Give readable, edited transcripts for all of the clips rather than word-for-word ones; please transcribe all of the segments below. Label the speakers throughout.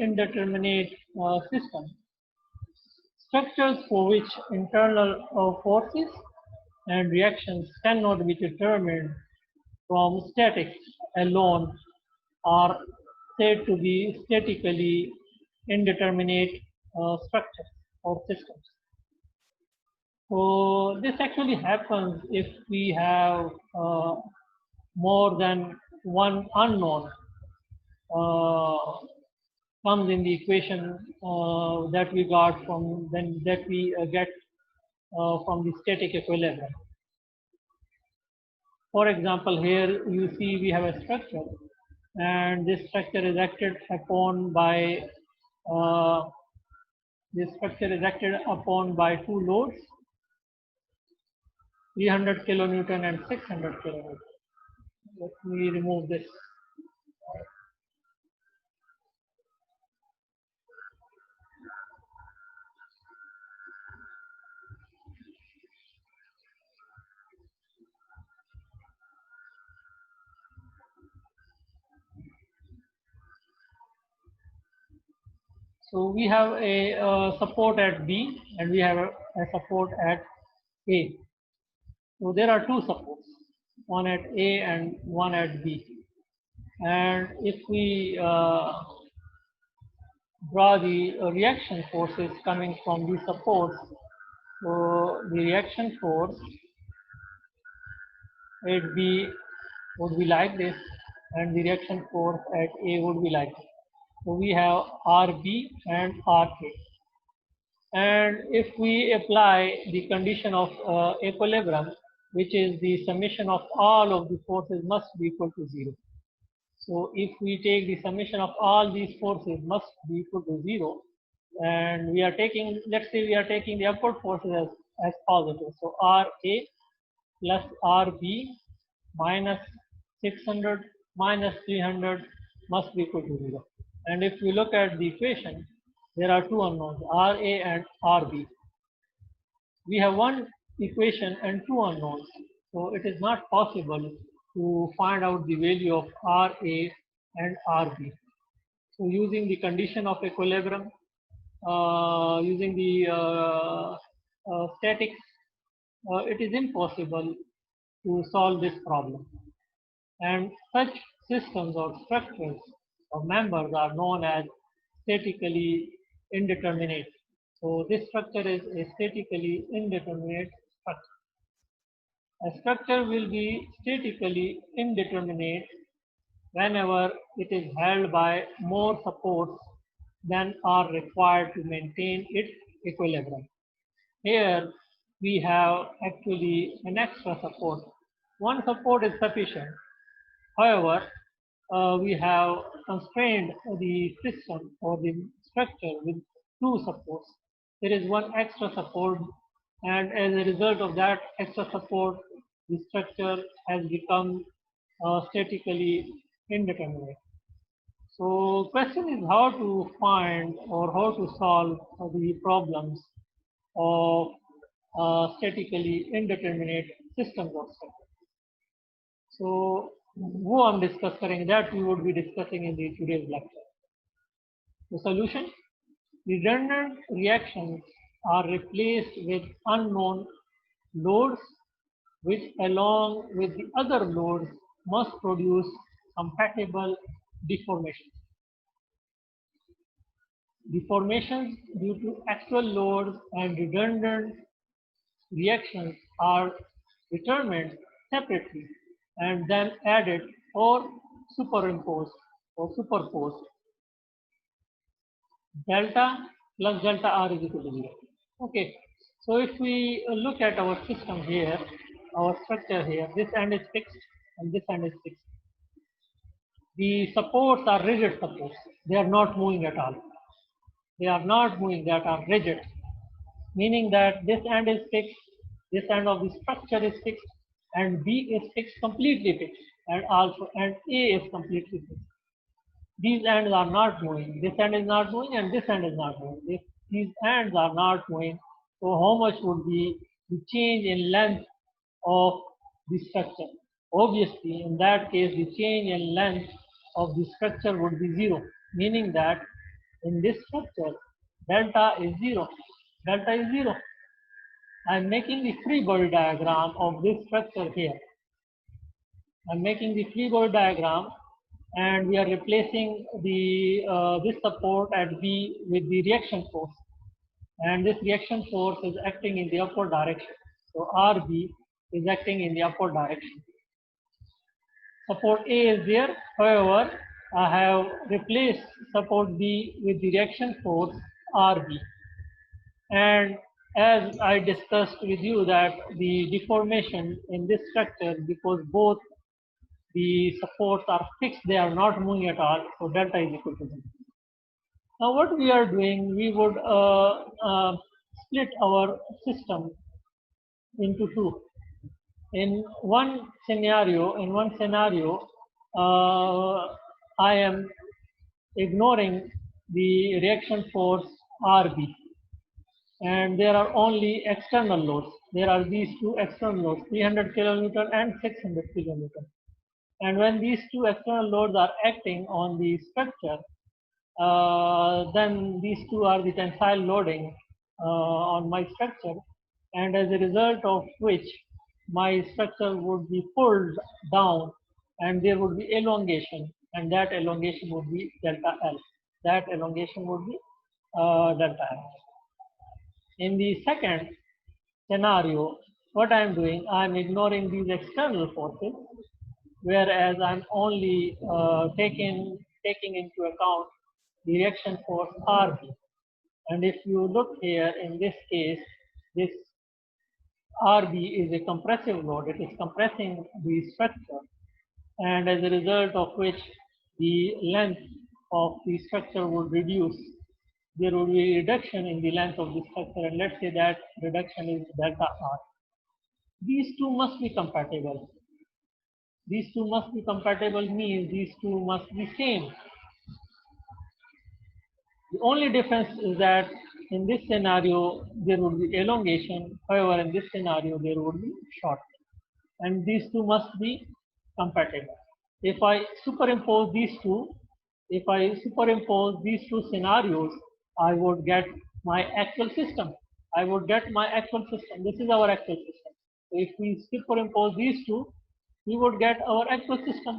Speaker 1: indeterminate system. Structures for which internal forces and reactions cannot be determined from statics alone are said to be statically indeterminate structures or systems. So this actually happens if we have more than one unknown comes in the equation that we got from that we get from the static equilibrium. For example, here you see we have a structure, and this structure is acted upon by uh, two loads, 300 kilonewton and 600 kilonewton. Let me remove this. So we have a support at B and we have a support at A. So there are two supports, one at A and one at B. And if we draw the reaction forces coming from these supports, so the reaction force at B would be like this, and the reaction force at A would be like this. So we have RB and RK. And if we apply the condition of equilibrium, which is the summation of all of the forces must be equal to 0. So if we take the summation of all these forces must be equal to 0, and we are taking, let's say we are taking the upward forces as positive. So RA plus RB minus 600 minus 300 must be equal to 0. And if we look at the equation, there are two unknowns, RA and RB. We have one equation and two unknowns. So it is not possible to find out the value of RA and RB. So using the condition of equilibrium, using the statics, it is impossible to solve this problem. And such systems or structures or members are known as statically indeterminate. So this structure is a statically indeterminate structure. A structure will be statically indeterminate whenever it is held by more supports than are required to maintain its equilibrium. Here we have actually an extra support. One support is sufficient. However, we have constrained the system or the structure with two supports. There is one extra support, and as a result of that extra support, the structure has become statically indeterminate. So question is how to find or how to solve the problems of statically indeterminate systems of structure. So वो हम discuss करेंगे, that we would be discussing in the today's lecture. The solution: redundant reactions are replaced with unknown loads, which along with the other loads must produce compatible deformations. Deformations due to actual loads and redundant reactions are determined separately and then added or superimposed or superposed. Delta plus delta R is equal to 0. Okay, so if we look at our system here, our structure here, this end is fixed and this end is fixed. The supports are rigid supports. They are not moving at all. They are not moving, that are rigid. Meaning that this end is fixed, this end of the structure is fixed, and B is fixed, completely fixed, and also and A is completely fixed. These ends are not moving. This end is not moving, and this end is not moving. If these ends are not moving, so how much would be the change in length of the structure? Obviously, in that case, the change in length of the structure would be 0, meaning that in this structure, delta is 0. Delta is 0. I'm making the free body diagram of this structure here. I'm making the free body diagram, and we are replacing the this support at B with the reaction force, and this reaction force is acting in the upward direction. So RB is acting in the upward direction. Support A is there. However, I have replaced support B with the reaction force RB. And as I discussed with you that the deformation in this structure, because both the supports are fixed, they are not moving at all, so delta is equal to 0. Now what we are doing, we would split our system into two. In one scenario, I am ignoring the reaction force RB, and there are only external loads. There are these two external loads, 300 kilonewton and 600 kilonewton. And when these two external loads are acting on the structure, then these two are the tensile loading on my structure, and as a result of which my structure would be pulled down and there would be elongation, and that elongation would be delta L. That elongation would be delta L. In the second scenario, what I am doing, I am ignoring these external forces, whereas I'm only taking into account the reaction force RB. And if you look here in this case, this RB is a compressive load. It is compressing the structure, and as a result of which the length of the structure would reduce. There would be a reduction in the length of the structure, and let's say that reduction is delta R. These two must be compatible. These two must be compatible means these two must be same. The only difference is that in this scenario there would be elongation, however in this scenario there would be shortening, and these two must be compatible. If I superimpose these two scenarios, I would get my actual system. This is our actual system. So if we superimpose these two, we would get our actual system.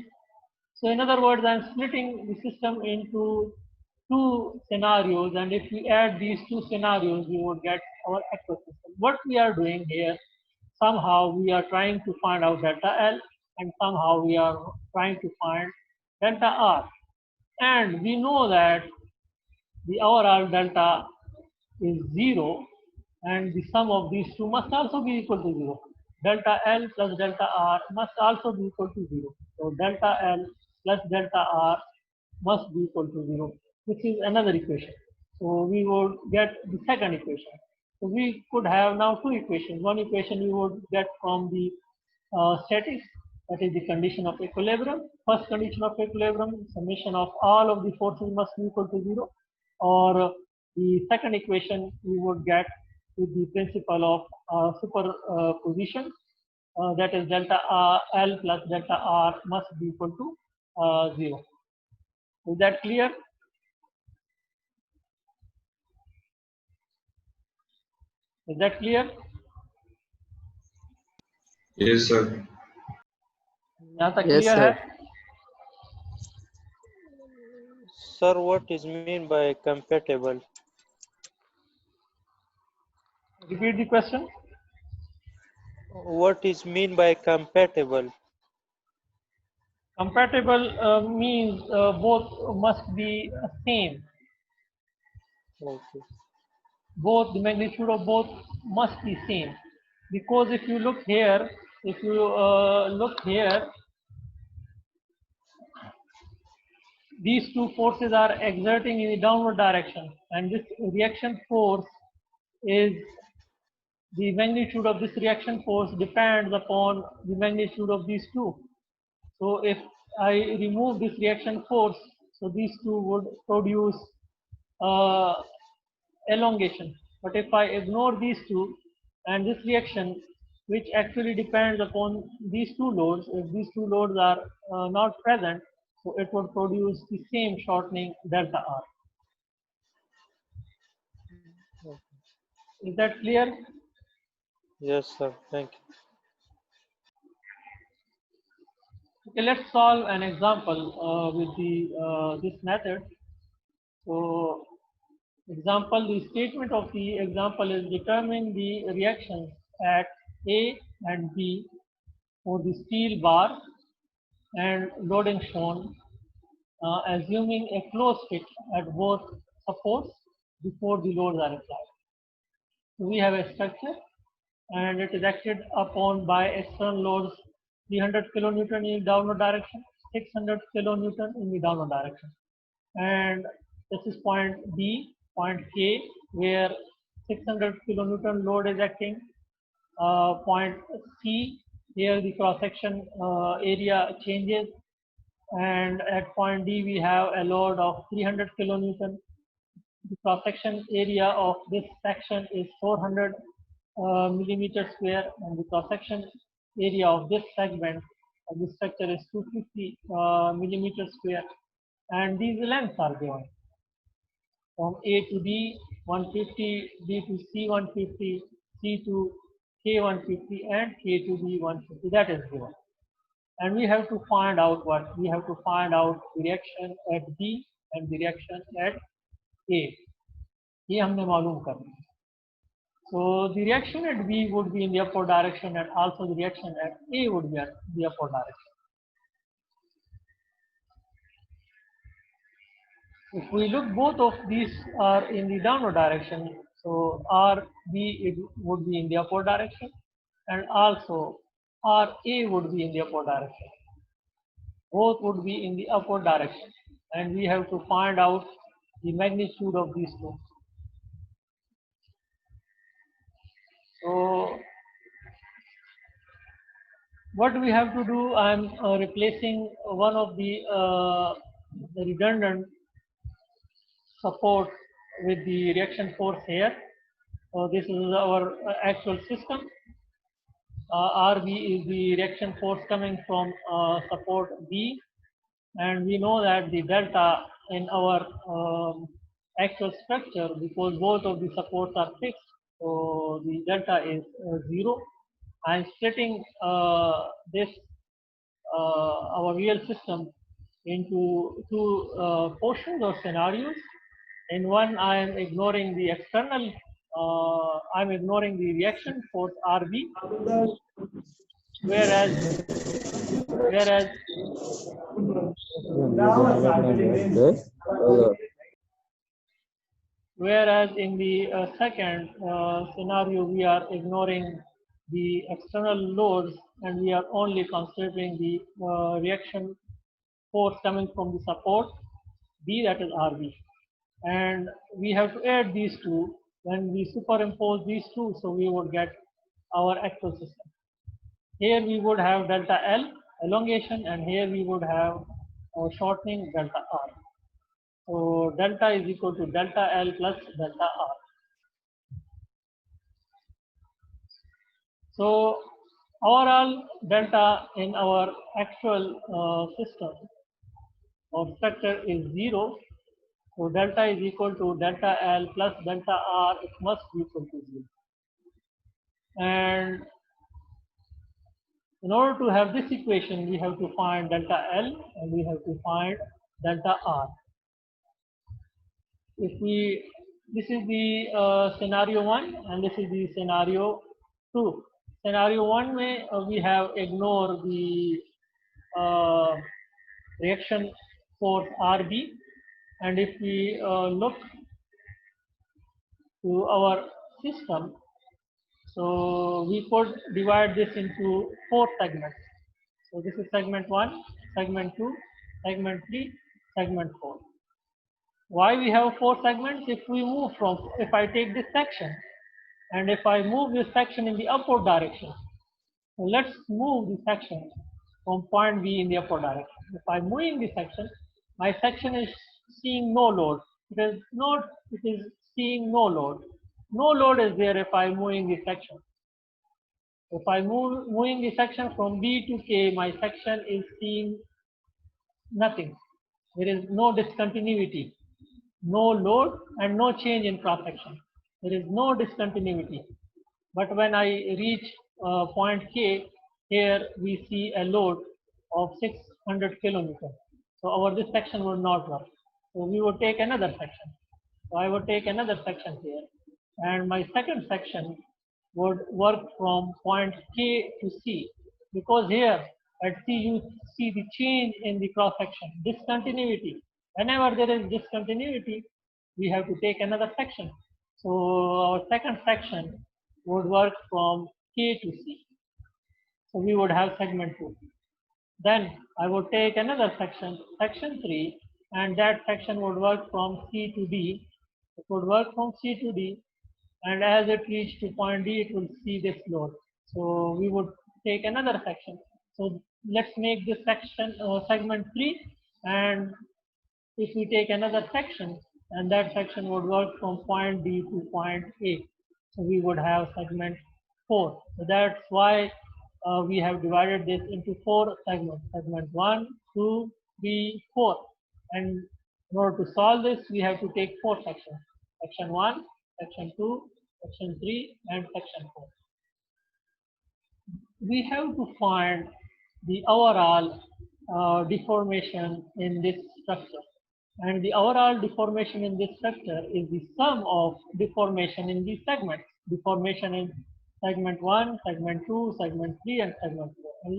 Speaker 1: So in other words, I'm splitting the system into two scenarios, and if we add these two scenarios, we would get our actual system. What we are doing here, somehow we are trying to find out delta L, and somehow we are trying to find delta R. And we know that the overall delta is 0, and the sum of these two must also be equal to 0. Delta L plus delta R must also be equal to 0. So delta L plus delta R must be equal to 0. This is another equation. So we would get the second equation. So we could have now two equations. One equation we would get from the statics, that is the condition of equilibrium. First condition of equilibrium, summation of all of the forces must be equal to 0. Or the second equation we would get with the principle of superposition, that is delta L plus delta R must be equal to 0. Is that clear? Is that clear?
Speaker 2: Yes, sir.
Speaker 1: यहाँ तक
Speaker 3: Yes,
Speaker 1: clear
Speaker 3: sir.
Speaker 1: है?
Speaker 4: Sir, what is mean by compatible?
Speaker 1: Repeat the question.
Speaker 4: What is mean by compatible?
Speaker 1: Compatible means both must be same.
Speaker 4: Okay.
Speaker 1: Both the magnitude of both must be same, because if you look here, these two forces are exerting in the downward direction, and this reaction force is the magnitude of this reaction force depends upon the magnitude of these two. So if I remove this reaction force, so these two would produce elongation. But if I ignore these two, and this reaction, which actually depends upon these two loads, if these two loads are not present, so it would produce the same shortening delta R. Is that clear?
Speaker 4: Yes, sir. Thank you.
Speaker 1: Okay, let's solve an example with this method. So, example, the statement of the example is determine the reactions at A and B for the steel bar and loading shown, assuming a closed fit at both supports before the loads are applied. So we have a structure and it is acted upon by external loads 300 kilonewton in downward direction, 600 kilonewton in the downward direction. And this is point B, point K, where 600 kilonewton load is acting. Point C, here the cross section area changes, and at point D we have a load of 300 kilonewton. The cross section area of this section is 400 millimeter square, and the cross section area of this segment of this structure is 250 millimeter square, and these lengths are given from A to D 150, D to C 150, C to K 150, and K to D 150. That is given. And we have to find out what? We have to find out the reaction at B and the reaction at A. ये हमने मालूम करना है. So the reaction at B would be in the upward direction, and also the reaction at A would be at the upward direction. If we look, both of these are in the downward direction. So RB would be in the upward direction, and also RA would be in the upward direction. Both would be in the upward direction, and we have to find out the magnitude of these two. So what we have to do, I'm replacing one of the redundant support with the reaction force here. So this is our actual system. RB is the reaction force coming from support B, and we know that the delta in our actual structure, because both of the supports are fixed, so the delta is 0. I'm splitting this our real system into two portions or scenarios. In one, I am ignoring the external, I'm ignoring the reaction force RB, whereas in the second scenario, we are ignoring the external loads and we are only considering the reaction force coming from the support B, that is RB. And we have to add these two. When we superimpose these two, so we would get our actual system. Here we would have delta L elongation, and here we would have shortening delta R. So delta is equal to delta L plus delta R. So overall delta in our actual system or structure is 0. So delta is equal to delta L plus delta R. It must be equal to 0. And in order to have this equation, we have to find delta L and we have to find delta R. If we, this is the scenario 1 and this is the scenario 2. Scenario 1 में we have ignore the reaction force RB, and if we look to our system, so we could divide this into 4 segments. So this is segment 1, segment 2, segment 3, segment 4. Why we have 4 segments? If we move from, if I take this section and if I move this section in the upward direction, so let's move the section from point B in the upward direction. If I'm moving the section, my section is seeing no load. It is seeing no load. No load is there if I'm moving the section. If I'm moving the section from B to K, my section is seeing nothing. There is no discontinuity, no load, and no change in cross section. there is no discontinuity. But when I reach point K, here we see a load of 600 kilometers. So this section would not work. So we would take another section. So I would take another section here. And my second section would work from point K to C. Because here at C you see the change in the cross section, discontinuity. Whenever there is discontinuity, we have to take another section. So our second section would work from K to C. So we would have segment 2. Then I would take another section, section 3, and that section would work from C to D. It would work from C to D, and as it reached to point D, it will see this load. So we would take another section. So let's make this section segment 3, and if we take another section, and that section would work from point D to point A. So we would have segment 4. So that's why we have divided this into 4 segments. Segment 1, 2, 3, 4. And in order to solve this, we have to take 4 sections. Section 1, section 2, section 3, and section 4. We have to find the overall deformation in this structure. And the overall deformation in this structure is the sum of deformation in these segments. Deformation in segment 1, segment 2, segment 3, and segment 4. And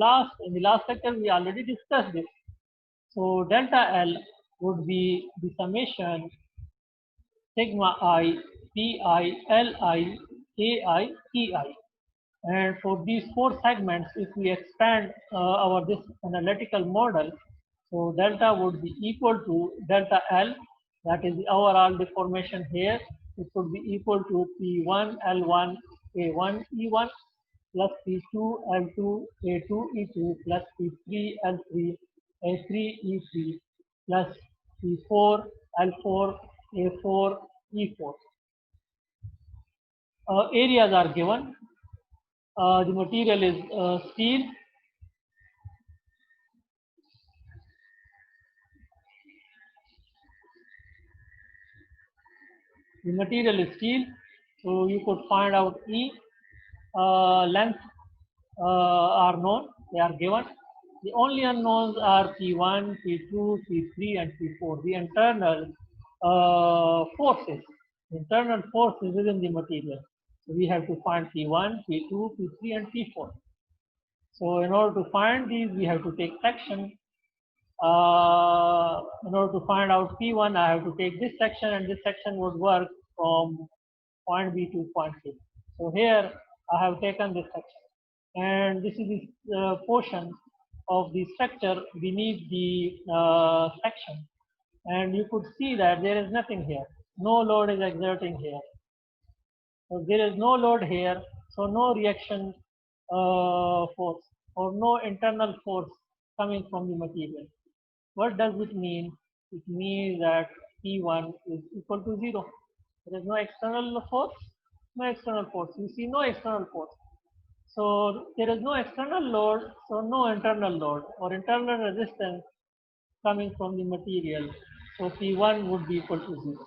Speaker 1: in the last lecture, we already discussed this. So delta L would be the summation sigma I, Pi, Li, Ai, Ei. And for these 4 segments, if we expand this analytical model, so delta would be equal to delta L, that is the overall deformation here. It would be equal to P1 L1 A1 E1 plus P2 L2 A2 E2 plus P3 L3 A3 E3 plus P4 L4 A4 E4. Areas are given. The material is steel. The material is steel, so you could find out E. Length are known, they are given. The only unknowns are P1, P2, P3, and P4. The internal forces, internal forces within the material. So we have to find P1, P2, P3, and P4. So in order to find these, we have to take section. In order to find out P1, I have to take this section, and this section would work from point B to point C. So here I have taken this section, and this is the portion of the structure beneath the section. And you could see that there is nothing here. No load is exerting here. So there is no load here, so no reaction force or no internal force coming from the material. What does it mean? It means that P1 is equal to 0. There is no external force, no external force. You see no external force. So there is no external load, so no internal load or internal resistance coming from the material. So P1 would be equal to 0.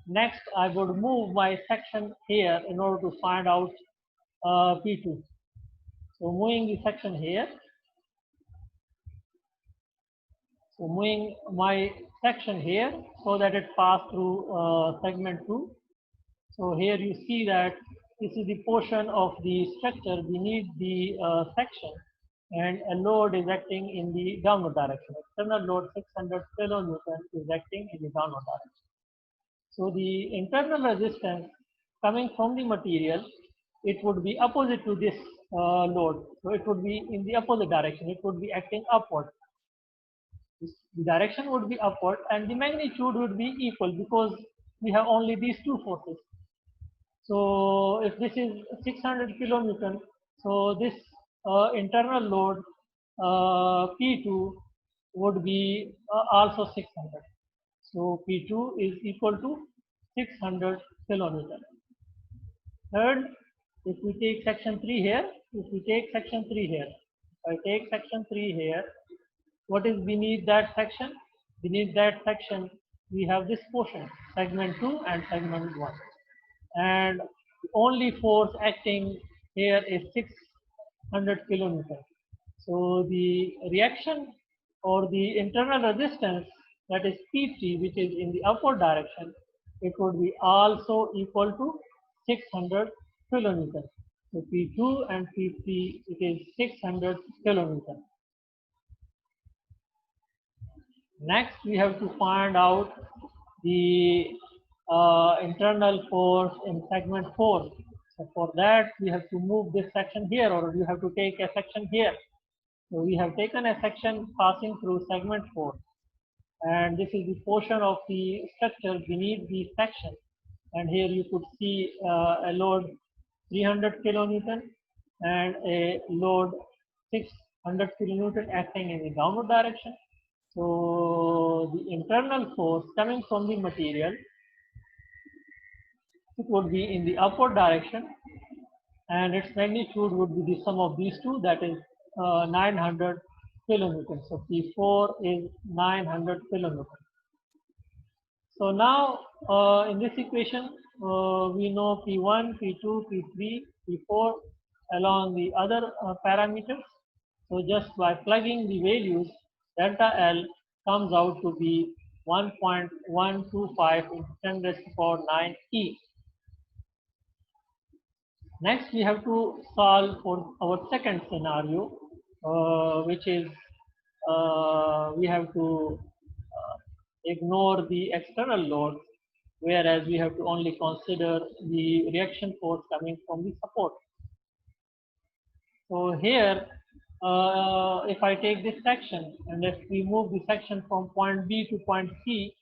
Speaker 1: Next, I would move my section here in order to find out P2. So moving the section here. So moving my section here so that it passed through segment 2. So here you see that this is the portion of the structure beneath the section, and a load is acting in the downward direction. External load 600 kilonewton is acting in the downward direction. So the internal resistance coming from the material, it would be opposite to this load. So it would be in the opposite direction. It would be acting upward. The direction would be upward, and the magnitude would be equal because we have only these 2 forces. So if this is 600 kilonewton, so this internal load P2 would be also 600. So P2 is equal to 600 kilonewton. Third, if we take section 3 here, if I take section 3 here, what is beneath that section? Beneath that section, we have this portion, segment 2 and segment 1. and the only force acting here is 600 kilonewton. So the reaction or the internal resistance, that is P3, which is in the upward direction, it would be also equal to 600 kilonewton. So P2 and P3, it is 600 kilonewton. Next, we have to find out the internal force in segment 4. So for that, we have to move this section here, or you have to take a section here. So we have taken a section passing through segment 4. And this is the portion of the structure beneath the section. And here you could see a load 300 kilonewton and a load 600 kilonewton acting in the downward direction. So the internal force coming from the material, it would be in the upward direction, and its magnitude would be the sum of these two, that is 900 kilonewton. So P4 is 900 kilonewton. So now in this equation, we know P1, P2, P3, P4 along the other parameters. So just by plugging the values, delta L comes out to be 1.125 into 10 raised to the power 9 E. Next, we have to solve for our second scenario, which is we have to ignore the external loads, whereas we have to only consider the reaction force coming from the support. So here, if I take this section and if we move the section from point B to point C,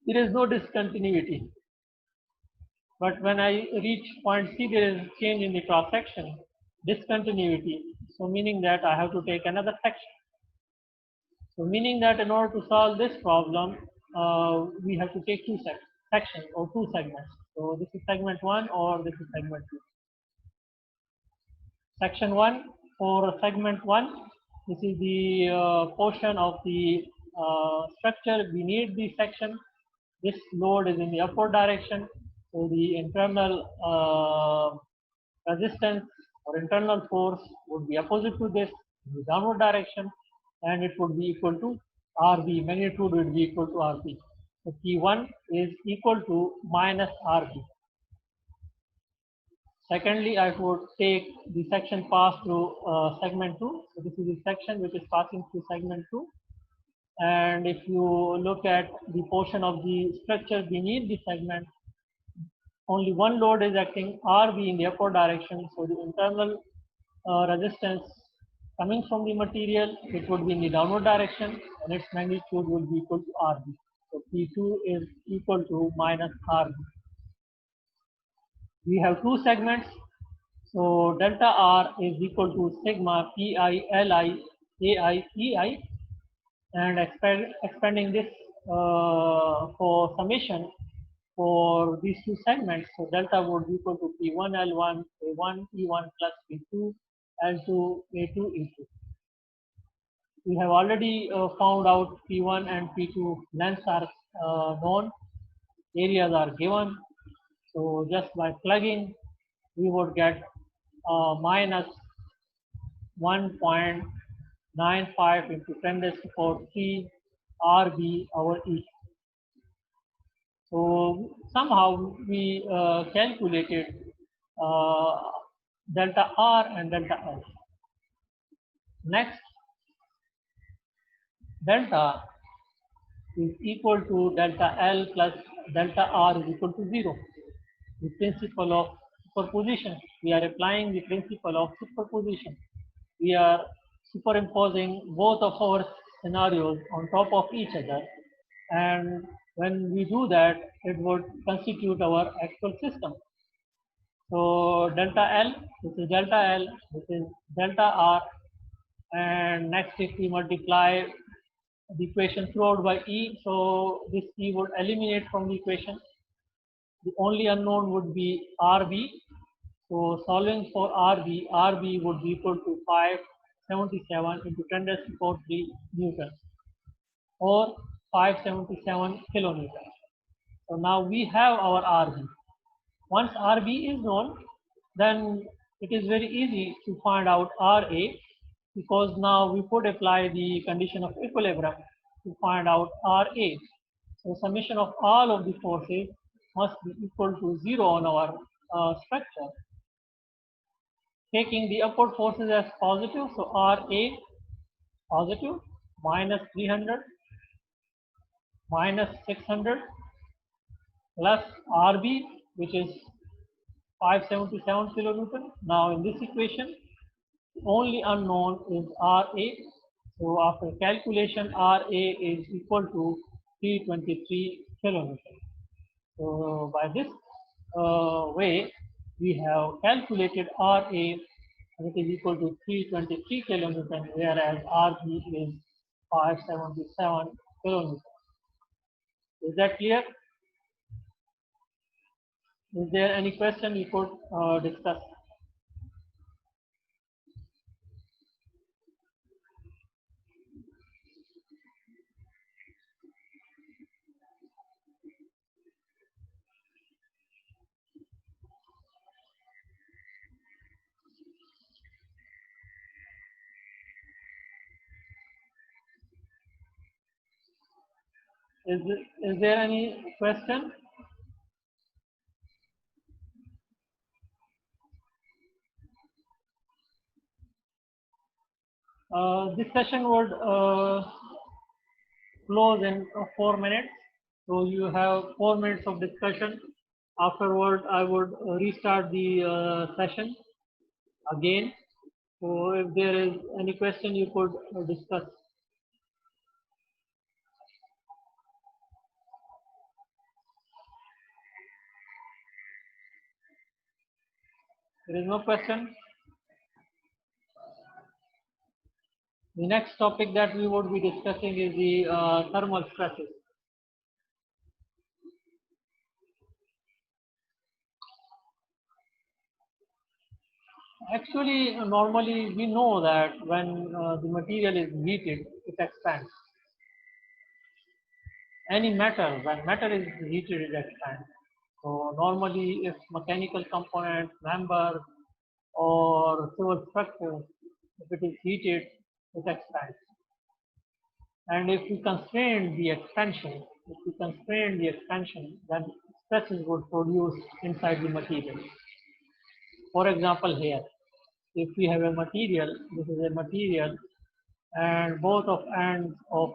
Speaker 1: there is no discontinuity. But when I reach point C, there is change in the cross section, discontinuity. So meaning that I have to take another section. So meaning that in order to solve this problem, we have to take two sections or two segments. So this is segment 1 or this is segment 2. Section 1, for segment 1, this is the portion of the structure beneath the section. This load is in the upward direction. So the internal resistance or internal force would be opposite to this in the downward direction, and it would be equal to RB. Magnitude would be equal to RB. So P1 is equal to minus RB. Secondly, I would take the section passed through segment 2. So this is the section which is passing through segment 2. And if you look at the portion of the structure beneath the segment, only one load is acting, RB, in the upward direction. So the internal resistance coming from the material, it would be in the downward direction, and its magnitude will be equal to RB. So P2 is equal to minus RB. We have two segments. So delta R is equal to sigma Pi Li Ai Ei, and expanding this for summation for these two segments. So delta would be equal to P1 L1 A1 E1 plus P2 L2 A2 E2. We have already found out P1 and P2 lengths are known, areas are given. So just by plugging, we would get minus 1.95 into 10 raised to the power 3 RB over E. So somehow we calculated delta R and delta L. Next, delta is equal to delta L plus delta R is equal to 0. The principle of superposition. We are applying the principle of superposition. We are superimposing both of our scenarios on top of each other, and when we do that, it would constitute our actual system. So delta L, this is delta L, this is delta R, and next if we multiply the equation throughout by E, so this E would eliminate from the equation. The only unknown would be RB. So solving for RB would be equal to 577 into 10 raised to the power 3 Newton, or 577 kilonewton. So now we have our RB. Once RB is known, then it is very easy to find out RA, because now we could apply the condition of equilibrium to find out RA. So summation of all of the forces must be equal to 0 on our structure. Taking the upward forces as positive, so RA positive, minus 300 minus 600 plus RB, which is 577 kilonewton. Now in this equation, the only unknown is RA. So after calculation, RA is equal to 323 kilonewton. So by this way, we have calculated RA, and it is equal to 323 kilonewton, whereas RB is 577 kilonewton. Is that clear? Is there any question we could discuss? Is there any question? This session would close in 4 minutes. So you have 4 minutes of discussion. Afterward, I would restart the session again. So if there is any question, you could discuss. There is no question. The next topic that we would be discussing is the thermal stresses. Actually, normally we know that when the material is heated, it expands. Any matter, when matter is heated, it expands. So normally, if mechanical component, member, or civil structure, if it is heated, it expands. And if we constrain the expansion, then stresses would produce inside the material. For example, here, if we have a material, this is a material, and both of ends of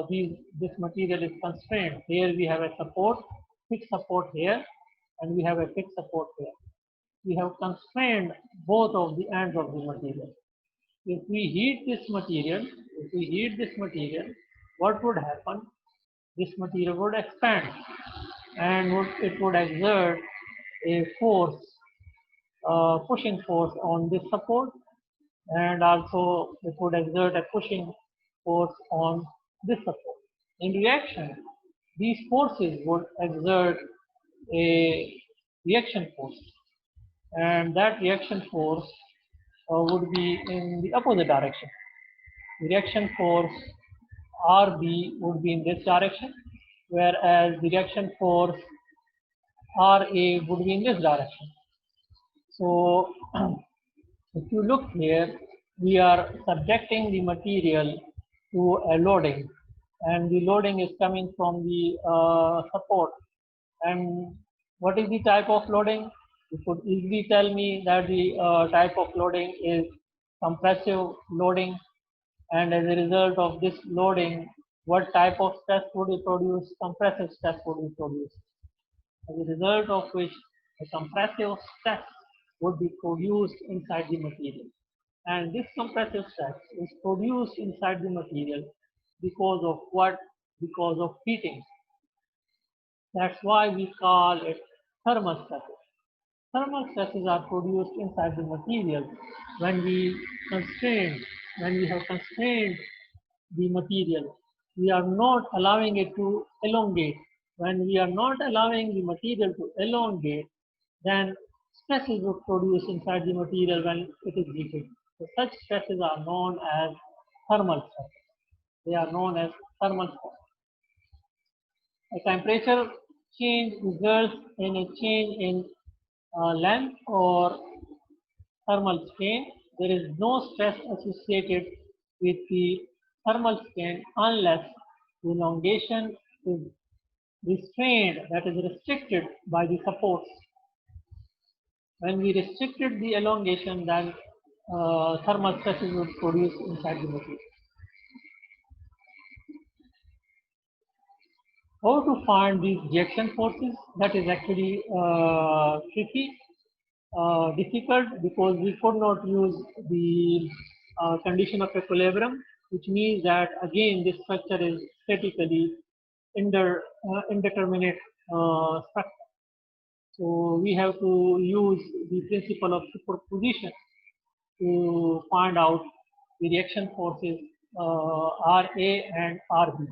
Speaker 1: this material is constrained. Here we have a support, fixed support here, and we have a fixed support here. We have constrained both of the ends of the material. If we heat this material, what would happen? This material would expand, and it would exert a force, pushing force on this support, and also it would exert a pushing force on this support. In reaction, these forces would exert a reaction force, and that reaction force would be in the opposite direction. The reaction force RB would be in this direction, whereas the reaction force RA would be in this direction. So if you look here, we are subjecting the material to a loading, and the loading is coming from the support. And what is the type of loading? You could easily tell me that the type of loading is compressive loading, and as a result of this loading, what type of stress would be produced? Compressive stress would be produced, as a result of which a compressive stress would be produced inside the material. And this compressive stress is produced inside the material because of what? Because of heating. That's why we call it thermal stresses. Thermal stresses are produced inside the material when we have constrained the material. We are not allowing it to elongate. When we are not allowing the material to elongate, then stresses will produce inside the material when it is heated. So such stresses are known as thermal stresses. They are known as thermal stresses. A temperature change results in a change in length or thermal strain. There is no stress associated with the thermal strain unless the elongation is restrained, that is restricted by the supports. When we restricted the elongation, then thermal stresses would produce inside the material. How to find these reaction forces? That is actually tricky, difficult, because we could not use the condition of equilibrium, which means that again this structure is statically indeterminate structure. So we have to use the principle of superposition to find out the reaction forces RA and RB.